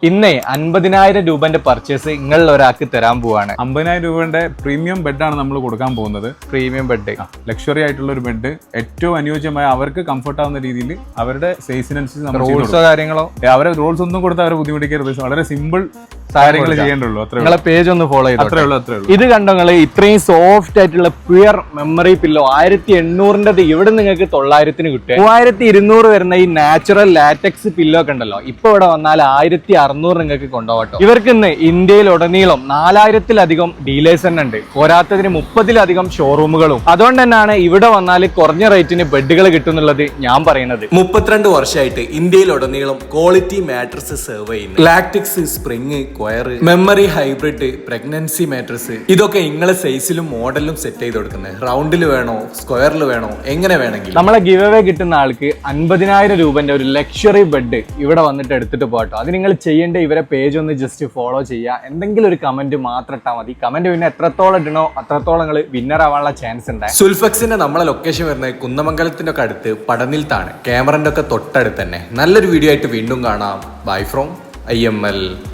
ഇന്നേ 50,000 രൂപന്റെ പർച്ചേസ് നിങ്ങളിൽ ഒരാൾക്ക് തരാൻ പോവാണ്. 50,000 രൂപയുടെ പ്രീമിയം ബെഡാണ് നമ്മൾ കൊടുക്കാൻ പോകുന്നത്. പ്രീമിയം ബെഡ്, ലക്ഷറി ആയിട്ടുള്ള ഒരു ബെഡ്, ഏറ്റവും അനുയോജ്യമായ അവർക്ക് കംഫർട്ട് ആവുന്ന രീതിയിൽ അവരുടെ സൈസിനനുസരിച്ച് റൂൾസോ കാര്യങ്ങളോ അവരെ റൂൾസ് ഒന്നും കൊടുത്ത് അവരെ ബുദ്ധിമുട്ടിക്കരുത്. വളരെ സിമ്പിൾ കാര്യങ്ങൾ ചെയ്യേണ്ടുള്ളൂ. നിങ്ങളെ പേജ് ഒന്ന് ഫോളോ ചെയ്തു. അത്രേ ഉള്ളൂ. ഇത് കണ്ടോ നിങ്ങള്, ഇത്രയും സോഫ്റ്റ് ആയിട്ടുള്ള പ്യുർ മെമ്മറി പില്ലോ 1800 ഇവിടെ നിങ്ങൾക്ക് 900 കിട്ടും. 3200 വരുന്ന ഈ നാച്ചുറൽ ലാറ്റക്സ് പില്ലോ ഒക്കെ ഉണ്ടല്ലോ, ഇപ്പൊ ഇവിടെ വന്നാൽ 1600 നിങ്ങൾക്ക് കൊണ്ടുപോകട്ടോ. ഇവർക്ക് ഇന്ന് ഇന്ത്യയിലുടനീളം 4000-ലധികം ഡീലേഴ്സ് തന്നെ ഉണ്ട്. പോരാത്തതിന് 30-ലധികം ഷോറൂമുകളും. അതുകൊണ്ട് തന്നെയാണ് ഇവിടെ വന്നാൽ കുറഞ്ഞ റേറ്റിന് ബെഡുകൾ കിട്ടുന്നുള്ളത് ഞാൻ പറയുന്നത്. 32 വർഷമായിട്ട് ഇന്ത്യയിലുടനീളം ക്വാളിറ്റി മാട്രസ് സെർവ് ചെയ്യുന്നു. Latex, spring, memory hybrid, pregnancy mattress, ഇതൊക്കെ നിങ്ങളെ സൈസിലും മോഡലിലും സെറ്റ് ചെയ്ത് കൊടുക്കുന്നത്. റൗണ്ടിൽ വേണോ, സ്ക്വയറിൽ വേണോ, എങ്ങനെ വേണമെങ്കിൽ. നമ്മളെ ഗിവ് അവേ കിട്ടുന്ന ആൾക്ക് 50,000 രൂപന്റെ ഒരു ലക്ഷറി ബെഡ് ഇവിടെ വന്നിട്ട് എടുത്തിട്ട് പോട്ടോ. അത് നിങ്ങൾ ചെയ്യേണ്ട ഇവരെ പേജ് ഒന്ന് ജസ്റ്റ് ഫോളോ ചെയ്യുക. എന്തെങ്കിലും ഒരു കമന്റ് മാത്രം ഇട്ടാൽ മതി. കമന്റ് പിന്നെ എത്രത്തോളം ഇടണോ അത്രത്തോളം നിങ്ങൾ വിന്നർ ആവാനുള്ള ചാൻസ് ഉണ്ട്. സുൽഫക്സിന്റെ നമ്മളെ ലൊക്കേഷൻ വരുന്നത് കുന്നമംഗലത്തിന്റെ ഒക്കെ അടുത്ത് പടനിലത്താണ്. ക്യാമറന്റെ ഒക്കെ തൊട്ടടുത്ത് തന്നെ. നല്ലൊരു വീഡിയോ ആയിട്ട് വീണ്ടും കാണാം. By from IML.